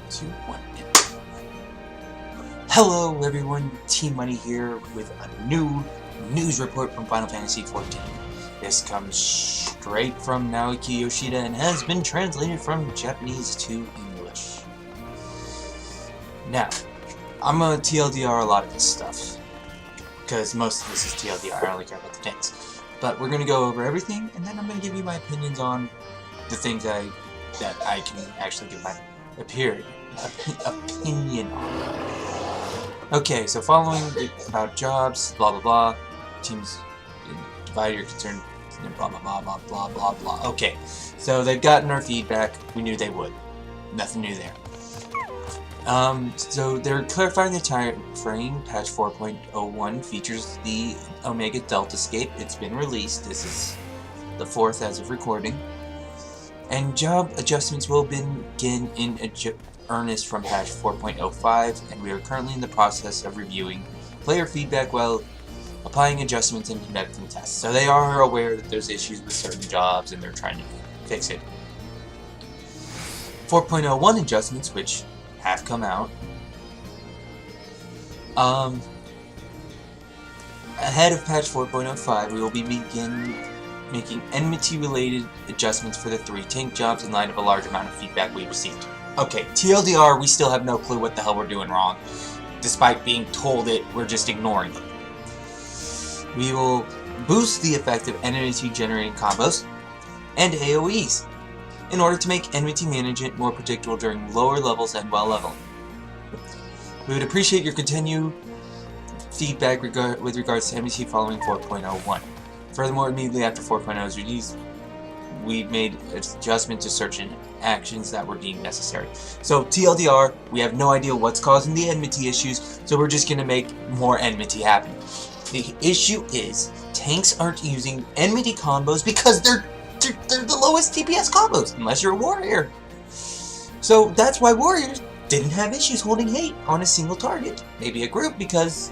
2, 1, and hello everyone, Team Money here with a new news report from Final Fantasy XIV. This comes straight from Naoki Yoshida and has been translated from Japanese to English. Now, I'm gonna TLDR a lot of this stuff, because most of this is TLDR, I only care about the things. But we're gonna go over everything, and then I'm gonna give you my opinions on the things that I can actually give my opinion on. Okay, so following about jobs, blah blah blah, teams divide your concern, blah blah blah blah blah blah blah. Okay, so they've gotten our feedback. We knew they would. Nothing new there. So they're clarifying the time frame. Patch 4.01 features the Omega Delta Scape. It's been released. This is the 4th as of recording. And job adjustments will begin in earnest from patch 4.05, and we are currently in the process of reviewing player feedback while applying adjustments and conducting tests. So they are aware that there's issues with certain jobs and they're trying to fix it. 4.01 adjustments, which have come out. Ahead of patch 4.05, we will be making enmity-related adjustments for the 3 tank jobs in light of a large amount of feedback we received. Okay, TLDR, we still have no clue what the hell we're doing wrong. Despite being told it, we're just ignoring it. We will boost the effect of enmity-generating combos and AoEs in order to make enmity management more predictable during lower levels and while leveling. We would appreciate your continued feedback with regards to enmity following 4.01. Furthermore, immediately after 4.0's release, we made adjustments to certain actions that were deemed necessary. So TLDR, we have no idea what's causing the enmity issues, so we're just going to make more enmity happen. The issue is, tanks aren't using enmity combos because they're the lowest DPS combos, unless you're a warrior. So that's why warriors didn't have issues holding hate on a single target. Maybe a group, because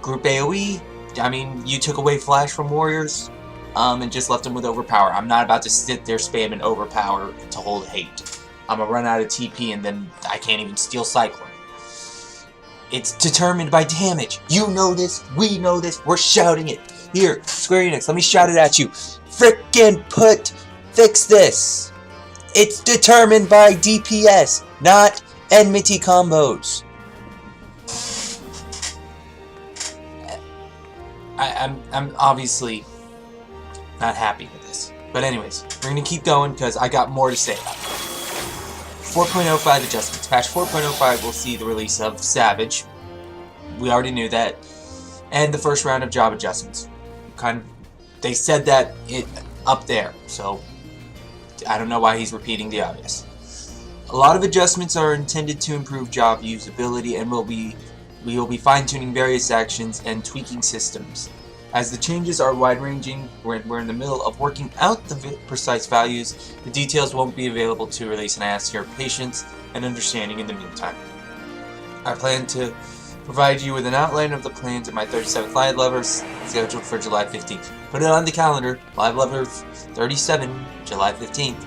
group AoE, I mean, you took away flash from warriors, and just left them with overpower. I'm not about to sit there spamming overpower to hold hate. I'm gonna run out of TP and then I can't even steal Cyclone. It's determined by damage. You know this, we know this, we're shouting it. Here, Square Enix, let me shout it at you. Fix this. It's determined by DPS, not enmity combos. I'm obviously not happy with this. But anyways, we're going to keep going because I got more to say about it. 4.05 adjustments. Patch 4.05 will see the release of Savage. We already knew that. And the first round of job adjustments. They said that up there, so I don't know why he's repeating the obvious. A lot of adjustments are intended to improve job usability, and we will be fine-tuning various actions and tweaking systems. As the changes are wide-ranging, we're in the middle of working out the precise values. The details won't be available to release, and I ask your patience and understanding in the meantime. I plan to provide you with an outline of the plans of my 37th Live Lever scheduled for July 15th. Put it on the calendar, Live Lever 37, July 15th.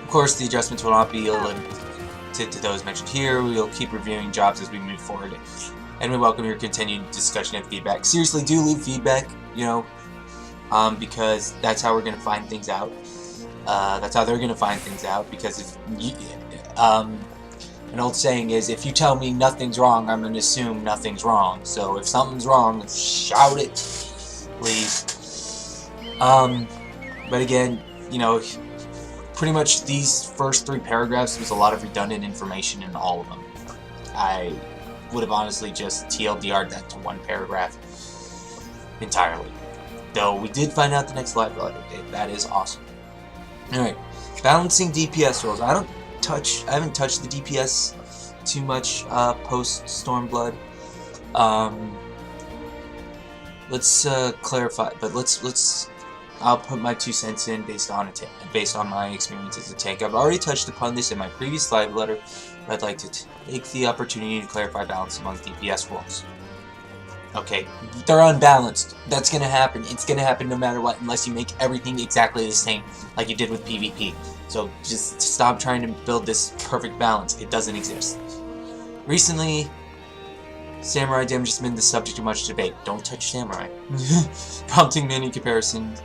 Of course, the adjustments will not be limited to those mentioned here. We will keep reviewing jobs as we move forward, and we welcome your continued discussion and feedback. Seriously, do leave feedback, because that's how we're going to find things out. That's how they're going to find things out, because if an old saying is, if you tell me nothing's wrong, I'm going to assume nothing's wrong. So if something's wrong, shout it, please. But again, pretty much these first 3 paragraphs, was a lot of redundant information in all of them. I would have honestly just TLDR'd that to 1 paragraph entirely. Though we did find out the next live letter date. That is awesome. Alright, balancing DPS roles. I haven't touched the DPS too much post Stormblood. Let's clarify, but I'll put my 2 cents in based on my experience as a tank. I've already touched upon this in my previous live letter, but I'd like to take the opportunity to clarify balance among DPS roles. Okay, they're unbalanced. That's gonna happen. It's gonna happen no matter what, unless you make everything exactly the same, like you did with PvP. So just stop trying to build this perfect balance. It doesn't exist. Recently, samurai damage has been the subject of much debate. Don't touch samurai. Prompting many comparisons.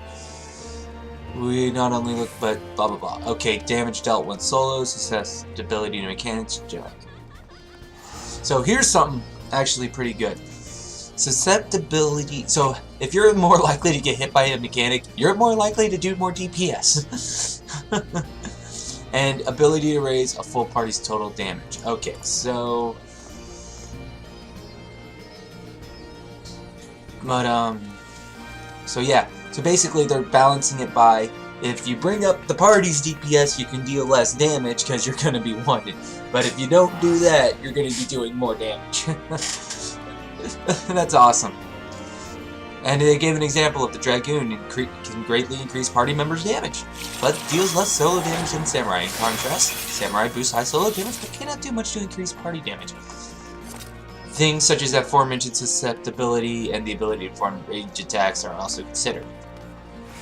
We not only look, but blah blah blah. Okay, damage dealt when solo, susceptibility to mechanics, jack. So here's something actually pretty good. Susceptibility. So if you're more likely to get hit by a mechanic, you're more likely to do more DPS. And ability to raise a full party's total damage. Okay, so. But so yeah. So basically, they're balancing it by if you bring up the party's DPS, you can deal less damage because you're going to be wanted. But if you don't do that, you're going to be doing more damage. That's awesome. And they gave an example of the Dragoon can greatly increase party members' damage, but deals less solo damage than Samurai. In contrast, Samurai boosts high solo damage but cannot do much to increase party damage. Things such as aforementioned susceptibility and the ability to perform range attacks are also considered.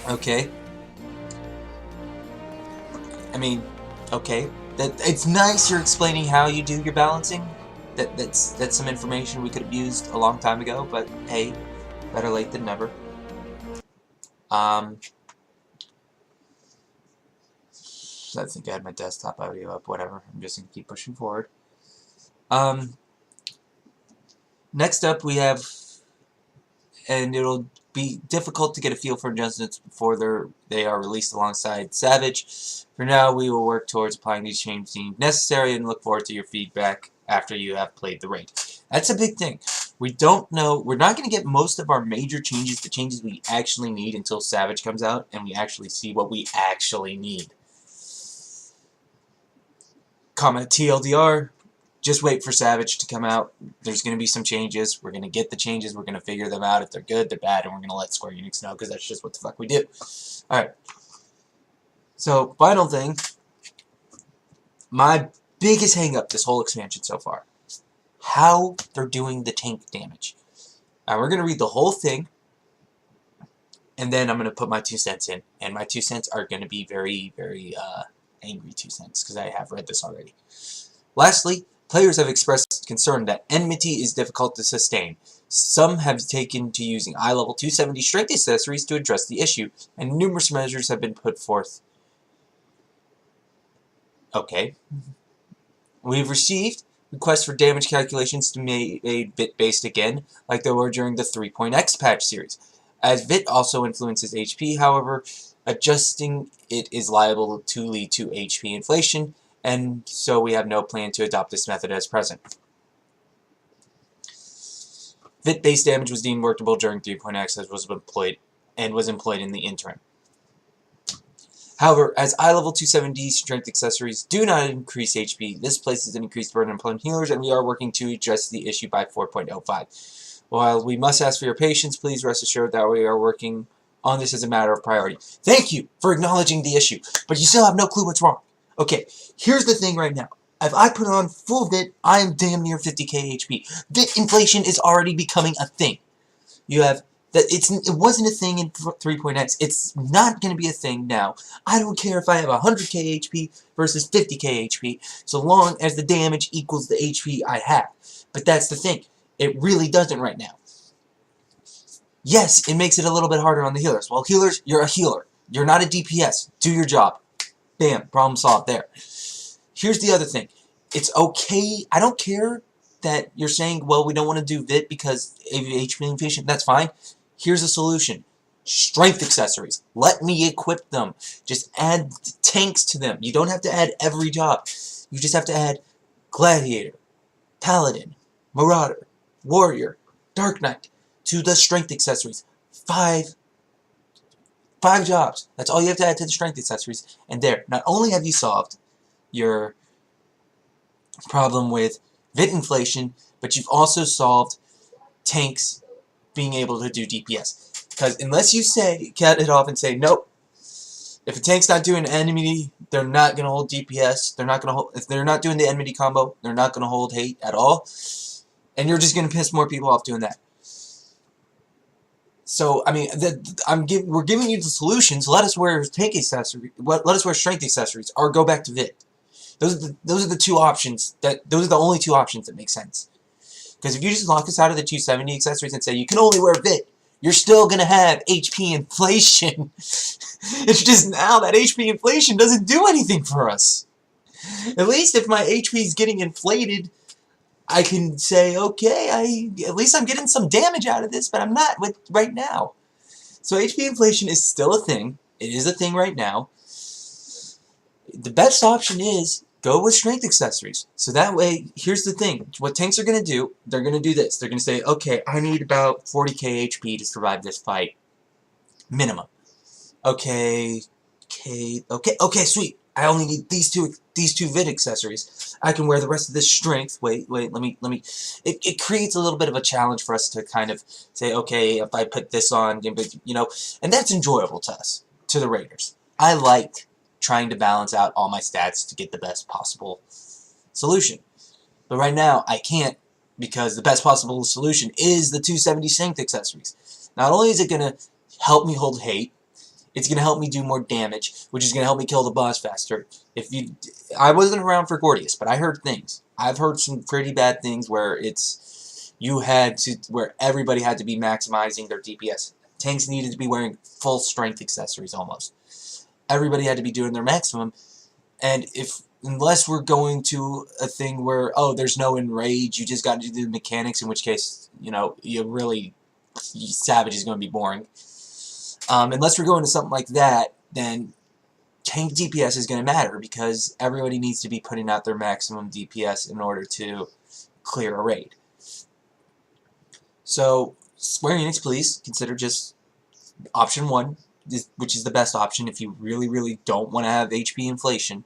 Okay. I mean, okay. It's nice you're explaining how you do your balancing. That's some information we could have used a long time ago, but hey, better late than never. I think I had my desktop audio up, whatever. I'm just gonna keep pushing forward. Next up we have, and it'll be difficult to get a feel for adjustments before they are released alongside Savage. For now, we will work towards applying these changes deemed necessary and look forward to your feedback after you have played the raid. That's a big thing. We don't know, we're not going to get most of our major changes, the changes we actually need, until Savage comes out and we actually see what we actually need. Comment TLDR. Just wait for Savage to come out. There's going to be some changes. We're going to get the changes. We're going to figure them out. If they're good, they're bad, and we're going to let Square Enix know, because that's just what the fuck we do. Alright. So, final thing. My biggest hang-up this whole expansion so far. How they're doing the tank damage. We're going to read the whole thing, and then I'm going to put my 2 cents in. And my 2 cents are going to be very, very angry 2 cents, because I have read this already. Lastly, players have expressed concern that enmity is difficult to sustain. Some have taken to using eye level 270 strength accessories to address the issue, and numerous measures have been put forth. Okay. We've received requests for damage calculations to be made VIT-based again, like they were during the 3.x patch series. As VIT also influences HP, however, adjusting it is liable to lead to HP inflation, and so we have no plan to adopt this method as present. VIT-based damage was deemed workable during 3.x as was employed in the interim. However, as eye level 270 strength accessories do not increase HP, this places an increased burden upon healers, and we are working to address the issue by 4.05. While we must ask for your patience, please rest assured that we are working on this as a matter of priority. Thank you for acknowledging the issue, but you still have no clue what's wrong. Okay, here's the thing right now. If I put on full VIT, I am damn near 50k HP. VIT inflation is already becoming a thing. You have that it wasn't a thing in 3.x. It's not going to be a thing now. I don't care if I have 100k HP versus 50k HP, so long as the damage equals the HP I have. But that's the thing. It really doesn't right now. Yes, it makes it a little bit harder on the healers. Well, healers, you're a healer. You're not a DPS. Do your job. Bam, problem solved there. Here's the other thing. It's okay. I don't care that you're saying, well, we don't want to do VIT because of HP inflation. That's fine. Here's a solution. Strength accessories. Let me equip them. Just add tanks to them. You don't have to add every job. You just have to add Gladiator, Paladin, Marauder, Warrior, Dark Knight to the strength accessories. Five jobs. That's all you have to add to the strength accessories. And there, not only have you solved your problem with VIT inflation, but you've also solved tanks being able to do DPS. Because unless you cut it off and say, nope, if a tank's not doing enmity, they're not going to hold DPS. They're not going to hold, if they're not doing the enmity combo, they're not going to hold hate at all. And you're just going to piss more people off doing that. So I mean, we're giving you the solutions. Let us wear tank accessories. Let us wear strength accessories, or go back to VIT. Those are the two options. Those are the only two options that make sense. Because if you just lock us out of the 270 accessories and say you can only wear VIT, you're still gonna have HP inflation. It's just now that HP inflation doesn't do anything for us. At least if my HP is getting inflated, I can say, okay, at least I'm getting some damage out of this, but I'm not with right now. So HP inflation is still a thing. It is a thing right now. The best option is go with strength accessories. So that way, here's the thing. What tanks are going to do, they're going to do this. They're going to say, okay, I need about 40k HP to survive this fight. Minimum. Okay, sweet. I only need these two VIT accessories. I can wear the rest of this strength. Wait, let me. It creates a little bit of a challenge for us to kind of say, okay, if I put this on, you know, and that's enjoyable to us, to the Raiders. I like trying to balance out all my stats to get the best possible solution. But right now, I can't, because the best possible solution is the 270 strength accessories. Not only is it going to help me hold hate, it's going to help me do more damage, which is going to help me kill the boss faster. I wasn't around for Gordius, but I heard things. I've heard some pretty bad things where where everybody had to be maximizing their DPS. Tanks needed to be wearing full strength accessories almost. Everybody had to be doing their maximum, and unless we're going to a thing where, oh, there's no enrage, you just got to do the mechanics, in which case, you know, Savage is going to be boring. Unless we're going to something like that, then tank DPS is going to matter, because everybody needs to be putting out their maximum DPS in order to clear a raid. So, Square Enix, please consider just option 1, which is the best option if you really, really don't want to have HP inflation.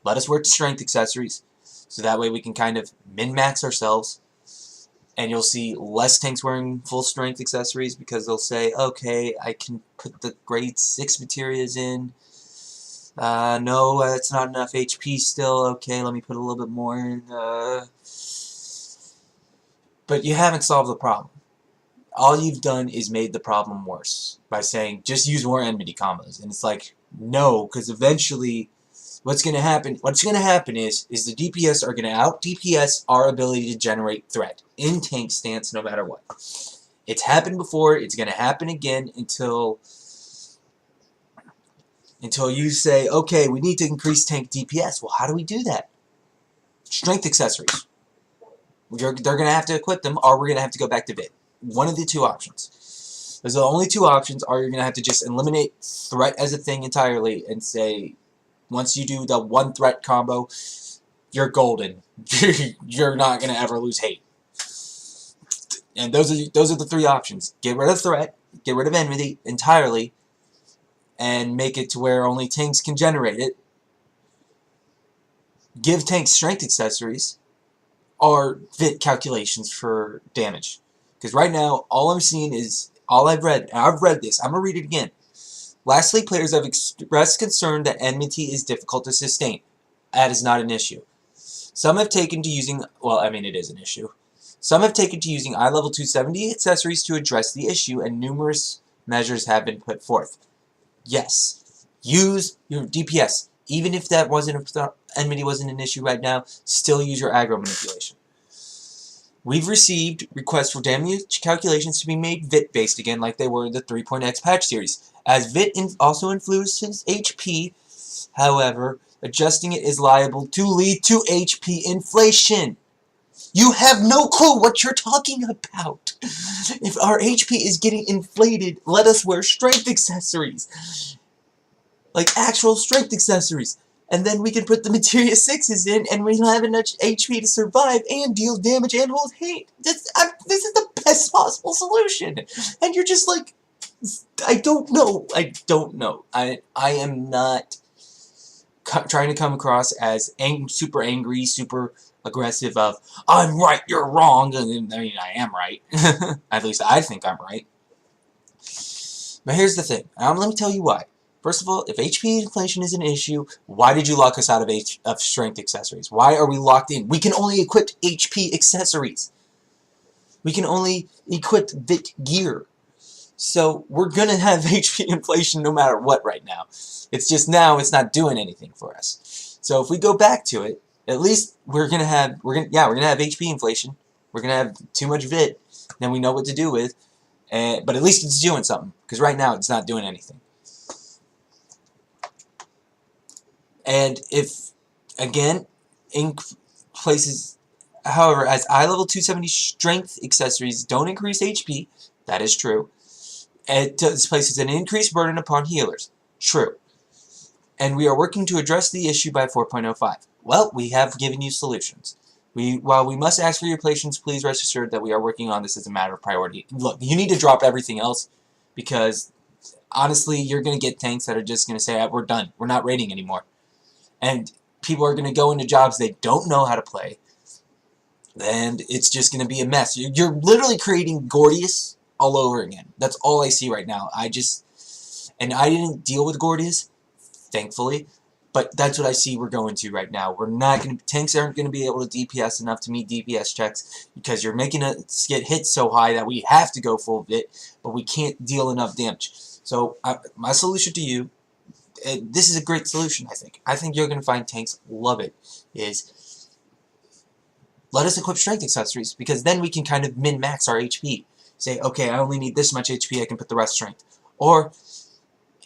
Let us wear strength accessories, so that way we can kind of min-max ourselves. And you'll see less tanks wearing full strength accessories, because they'll say, okay, I can put the grade 6 materias in. No, that's not enough HP still. Okay, let me put a little bit more in. But you haven't solved the problem. All you've done is made the problem worse by saying, just use more enmity combos. And it's like, no, because eventually what's going to happen is the DPS are going to out-DPS our ability to generate threat in tank stance no matter what. It's happened before, it's going to happen again until you say, okay, we need to increase tank DPS. Well, how do we do that? Strength accessories. They're going to have to equip them, or we're going to have to go back to VIT. One of the two options. Those are the only two options, or you're going to have to just eliminate threat as a thing entirely and say, once you do the one threat combo, you're golden. You're not going to ever lose hate. And those are the three options. Get rid of threat, get rid of enmity entirely, and make it to where only tanks can generate it. Give tanks strength accessories, or VIT calculations for damage. Because right now, all I'm seeing is, all I've read, and I've read this, I'm going to read it again. Lastly, players have expressed concern that enmity is difficult to sustain. That is not an issue. Some have taken to using, well, I mean, it is an issue. Some have taken to using eye-level 270 accessories to address the issue, and numerous measures have been put forth. Yes, use your DPS. Even if that enmity wasn't an issue right now, still use your aggro manipulation. We've received requests for damage calculations to be made VIT-based again, like they were in the 3.x patch series. As VIT also influences HP, however, adjusting it is liable to lead to HP inflation. You have no clue what you're talking about. If our HP is getting inflated, let us wear strength accessories. Like actual strength accessories. And then we can put the Materia 6s in, and we'll have enough HP to survive and deal damage and hold hate. This is the best possible solution. And you're just like, I don't know. I am not trying to come across as super angry, super aggressive of, I'm right, you're wrong. I mean, I am right. At least I think I'm right. But here's the thing. Let me tell you why. First of all, if HP inflation is an issue, why did you lock us out of strength accessories? Why are we locked in? We can only equip HP accessories. We can only equip VIT gear. So we're going to have HP inflation no matter what right now. It's just now it's not doing anything for us. So if we go back to it, at least we're going to have HP inflation. We're going to have too much VIT. Then we know what to do with. But at least it's doing something, because right now it's not doing anything. And if, again, in places, however, as eye level 270 strength accessories don't increase HP, that is true. It places an increased burden upon healers. True. And we are working to address the issue by 4.05. Well, we have given you solutions. While we must ask for your patience, please rest assured that we are working on this as a matter of priority. Look, you need to drop everything else, because honestly, you're going to get tanks that are just going to say, we're done. We're not raiding anymore. And people are going to go into jobs they don't know how to play. And it's just going to be a mess. You're literally creating Gordius all over again. That's all I see right now. And I didn't deal with Gordius, thankfully. But that's what I see we're going to right now. Tanks aren't going to be able to DPS enough to meet DPS checks, because you're making us get hit so high that we have to go full VIT, but we can't deal enough damage. So my solution to you, this is a great solution, I think. I think you're going to find tanks love it, is let us equip strength accessories, because then we can kind of min-max our HP. Say, okay, I only need this much HP, I can put the rest strength. Or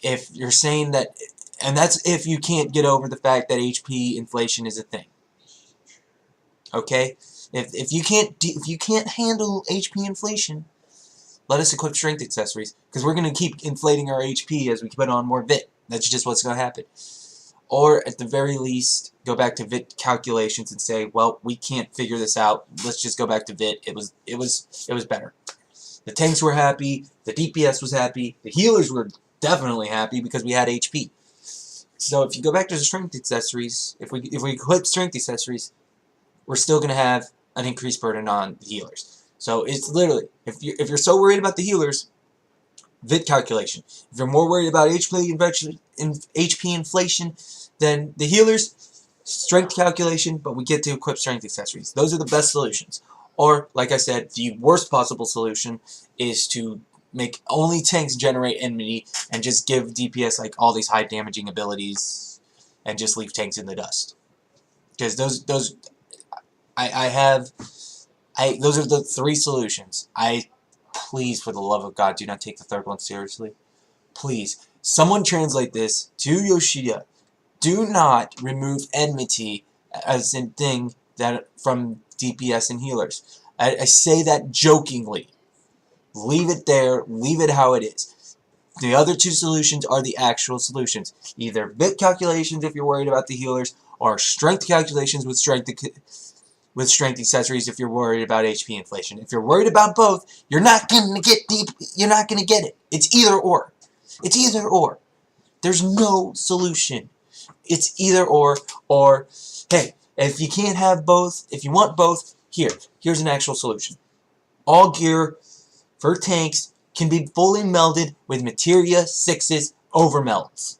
if you're saying that, and that's if you can't get over the fact that HP inflation is a thing. Okay? If you can't handle HP inflation, let us equip strength accessories, because we're going to keep inflating our HP as we put on more VIT. That's just what's going to happen. Or at the very least, go back to VIT calculations and say, well, we can't figure this out. Let's just go back to VIT. It was better. The tanks were happy. The DPS was happy. The healers were definitely happy because we had HP. So if you go back to the strength accessories, if we equip strength accessories, we're still going to have an increased burden on the healers. So it's literally, if you're so worried about the healers, VIT calculation. If you're more worried about HP inflation than the healers, strength calculation, but we get to equip strength accessories. Those are the best solutions. Or, like I said, the worst possible solution is to make only tanks generate enmity and just give DPS like all these high damaging abilities and just leave tanks in the dust. Because those are the three solutions. Please, for the love of God, do not take the third one seriously. Please, someone translate this to Yoshida. Do not remove enmity as a thing that from DPS and healers. I say that jokingly. Leave it there. Leave it how it is. The other two solutions are the actual solutions. Either VIT calculations if you're worried about the healers, or strength calculations with strength accessories if you're worried about HP inflation. If you're worried about both, you're not gonna get it. It's either or. It's either or. There's no solution. It's either or hey, if you can't have both, if you want both, here's an actual solution. All gear for tanks can be fully melded with Materia 6's overmelds.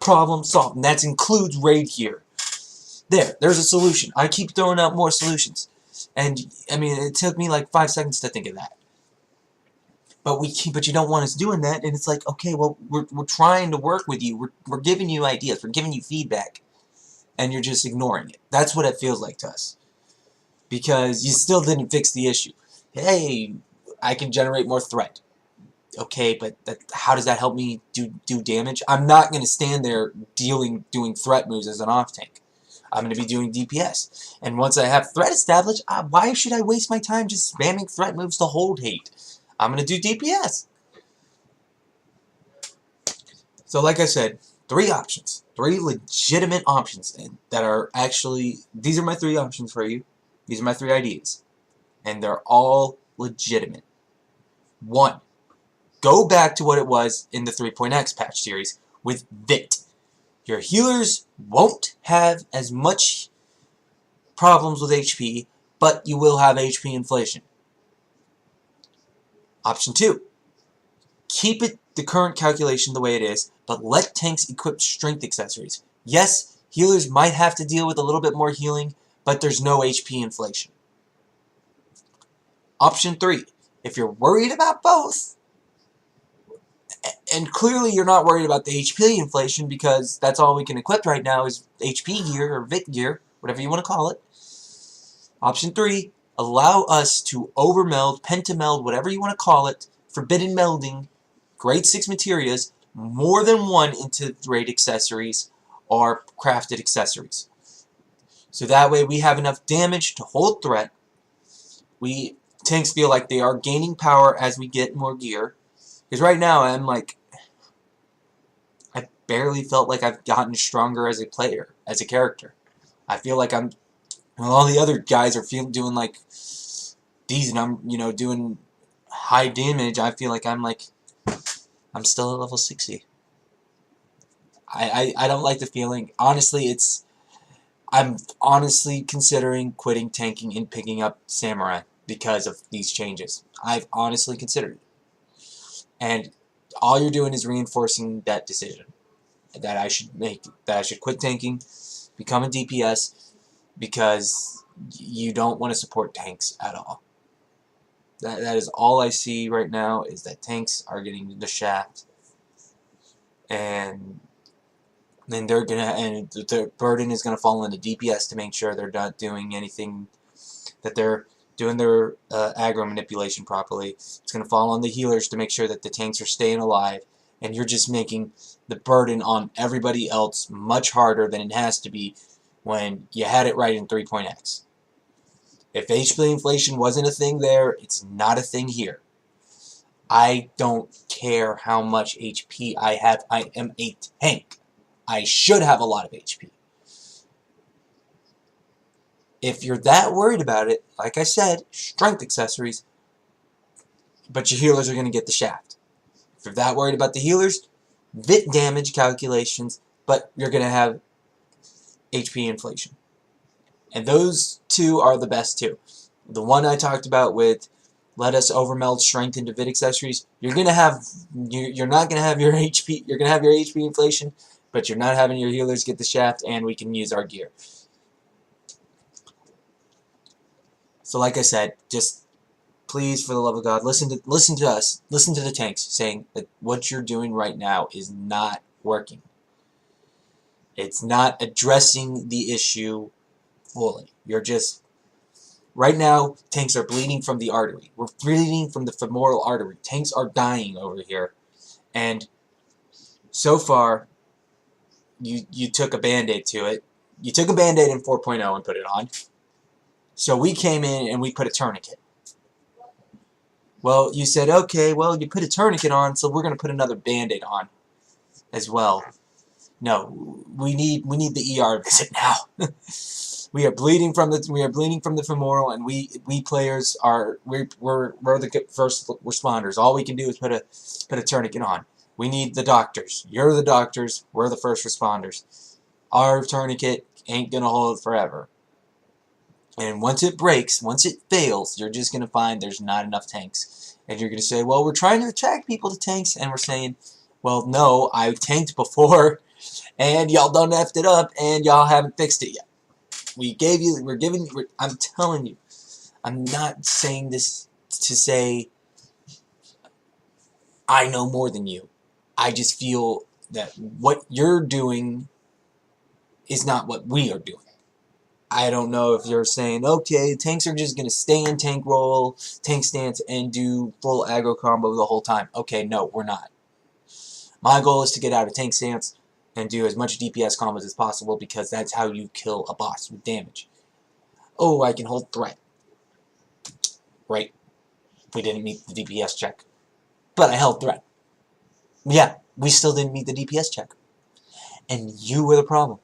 Problem solved. And that includes raid gear. There's a solution. I keep throwing out more solutions. And, I mean, it took me like 5 seconds to think of that. But you don't want us doing that, and it's like, okay, well, we're trying to work with you. We're giving you ideas. We're giving you feedback. And you're just ignoring it. That's what it feels like to us. Because you still didn't fix the issue. Hey, I can generate more threat. Okay, but how does that help me do damage? I'm not going to stand there doing threat moves as an off-tank. I'm going to be doing DPS. And once I have threat established, why should I waste my time just spamming threat moves to hold hate? I'm going to do DPS. So like I said, 3 options. 3 legitimate options that are actually... These are my 3 options for you. These are my 3 ideas. And they're all legitimate. 1. Go back to what it was in the 3.x patch series with VIT. Your healers won't have as much problems with HP, but you will have HP inflation. Option 2. Keep it the current calculation the way it is, but let tanks equip strength accessories. Yes, healers might have to deal with a little bit more healing, but there's no HP inflation. Option 3. If you're worried about both, And clearly you're not worried about the HP inflation, because that's all we can equip right now is HP gear or VIT gear, whatever you want to call it. Option 3, allow us to overmeld, pentameld, whatever you want to call it, forbidden melding, grade 6 materias, more than one into raid accessories or crafted accessories. So that way we have enough damage to hold threat. Tanks feel like they are gaining power as we get more gear. Because right now I'm like, I barely felt like I've gotten stronger as a player, as a character. I feel like well, all the other guys are doing like decent. I'm, doing high damage. I feel like I'm still at level 60. I don't like the feeling. Honestly, I'm honestly considering quitting tanking and picking up Samurai because of these changes. I've honestly considered it. And all you're doing is reinforcing that decision that I should make, that I should quit tanking, become a DPS, because you don't want to support tanks at all. That is all I see right now, is that tanks are getting the shaft, and then the burden is gonna fall on the DPS to make sure they're not doing anything, that they're doing their aggro manipulation properly. It's gonna fall on the healers to make sure that the tanks are staying alive, and you're just making the burden on everybody else much harder than it has to be when you had it right in 3.x. If HP inflation wasn't a thing there, it's not a thing here. I don't care how much HP I have. I am a tank. I should have a lot of HP. If you're that worried about it, like I said, strength accessories, but your healers are going to get the shaft. If you're that worried about the healers, VIT damage calculations, but you're going to have HP inflation. And those two are the best two. The one I talked about with let us overmeld strength into VIT accessories, you're not gonna have your HP, you're gonna have your HP inflation, but you're not having your healers get the shaft, and we can use our gear. So like I said, just please, for the love of God, listen to us, listen to the tanks saying that what you're doing right now is not working. It's not addressing the issue fully. You're just, right now, tanks are bleeding from the artery. We're bleeding from the femoral artery. Tanks are dying over here. And so far, you took a Band-Aid to it. You took a Band-Aid in 4.0 and put it on. So we came in and we put a tourniquet. Well, you said, okay, well, you put a tourniquet on, so we're going to put another Band-Aid on as well. No, we need the ER visit now. We are bleeding from the femoral, and we players are we're the first responders. All we can do is put a tourniquet on. We need the doctors. You're the doctors. We're the first responders. Our tourniquet ain't gonna hold forever. And once it breaks, once it fails, you're just gonna find there's not enough tanks. And you're gonna say, well, we're trying to attract people to tanks, and we're saying, well, no, I tanked before, and y'all done effed it up, and y'all haven't fixed it yet. I'm telling you, I'm not saying this to say I know more than you. I just feel that what you're doing is not what we are doing. I don't know if you're saying, okay, tanks are just going to stay in tank roll, tank stance, and do full aggro combo the whole time. Okay, no, we're not. My goal is to get out of tank stance and do as much DPS combos as possible, because that's how you kill a boss with damage. Oh, I can hold threat. Right. We didn't meet the DPS check. But I held threat. Yeah, we still didn't meet the DPS check. And you were the problem.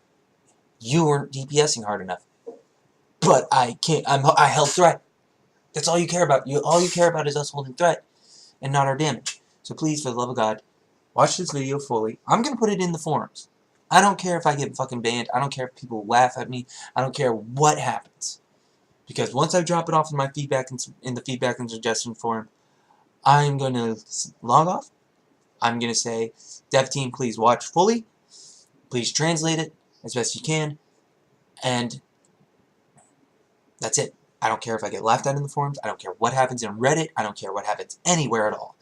You weren't DPSing hard enough. But I held threat. That's all you care about. All you care about is us holding threat and not our damage. So please, for the love of God, watch this video fully. I'm going to put it in the forums. I don't care if I get fucking banned. I don't care if people laugh at me. I don't care what happens. Because once I drop it off in my feedback in the feedback and suggestion forum, I'm going to log off. I'm going to say, dev team, please watch fully. Please translate it as best you can. And that's it. I don't care if I get laughed at in the forums. I don't care what happens in Reddit. I don't care what happens anywhere at all.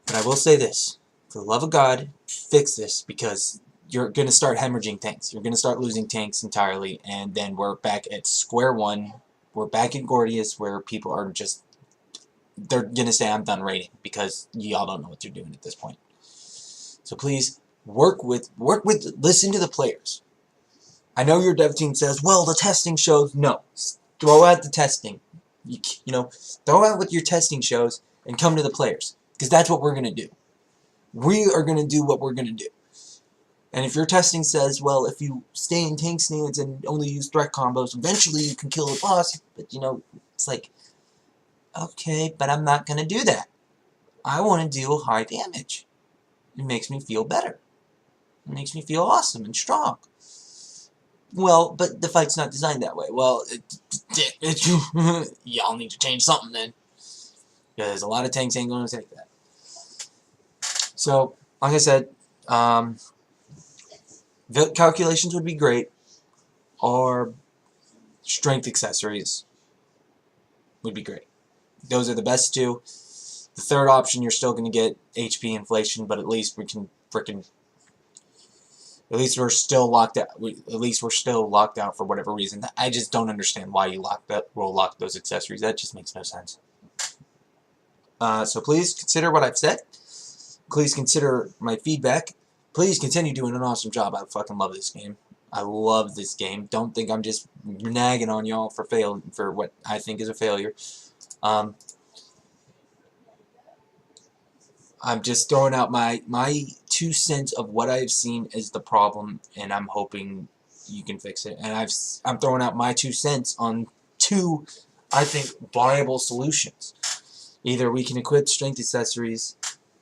But I will say this. For the love of God, fix this, because you're going to start hemorrhaging tanks. You're going to start losing tanks entirely, and then we're back at square one. We're back in Gordius, where people are just... they're going to say, I'm done raiding, because y'all don't know what you're doing at this point. So please, listen to the players. I know your dev team says, well, the testing shows. No. Throw out the testing. You know, throw out what your testing shows and come to the players. Because that's what we're going to do. We are going to do what we're going to do. And if your testing says, well, if you stay in tank stance and only use threat combos, eventually you can kill the boss. But, you know, it's like, okay, but I'm not going to do that. I want to deal high damage. It makes me feel better. It makes me feel awesome and strong. Well, but the fight's not designed that way. Well, y'all need to change something then. Because a lot of tanks ain't going to take that. So, like I said, the calculations would be great, or strength accessories would be great. Those are the best two. The third option, you're still going to get HP inflation, but at least we can frickin'... at least we're still locked out. At least we're still locked out for whatever reason. I just don't understand why you lock those accessories. That just makes no sense. So please consider what I've said. Please consider my feedback. Please continue doing an awesome job. I fucking love this game. I love this game. Don't think I'm just nagging on y'all for what I think is a failure. I'm just throwing out my 2 cents of what I've seen as the problem, and I'm hoping you can fix it. And I'm throwing out my 2 cents on 2, I think, viable solutions. Either we can equip strength accessories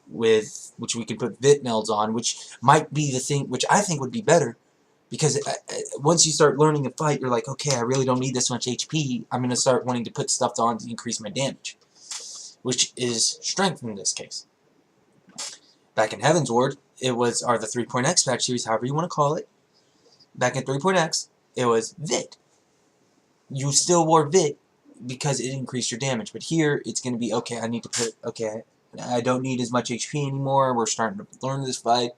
with which we can put Vit melds on, which might be the thing, which I think would be better, because once you start learning a fight, you're like, okay, I really don't need this much HP. I'm going to start wanting to put stuff on to increase my damage, which is strength in this case. Back in Heavensward, it was, or the 3.x patch series, however you want to call it. Back in 3.x, it was Vit. You still wore Vit because it increased your damage, but here it's going to be, okay, I need to put, okay, I don't need as much HP anymore. We're starting to learn this fight.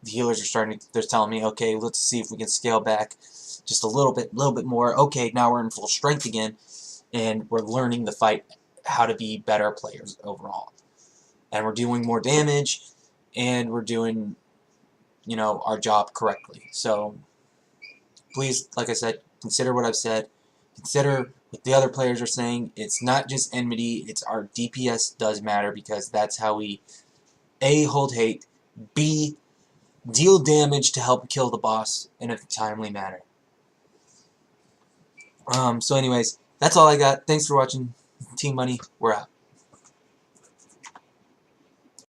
The healers are starting to, they're telling me, okay, let's see if we can scale back just a little bit more. Okay, now we're in full strength again, and we're learning the fight, how to be better players overall. And we're doing more damage, and we're doing, you know, our job correctly. So, please, like I said, consider what I've said. Consider what the other players are saying. It's not just enmity, it's our DPS does matter, because that's how we A, hold hate, B, deal damage to help kill the boss in a timely manner. So anyways, that's all I got. Thanks for watching. Team Money, we're out.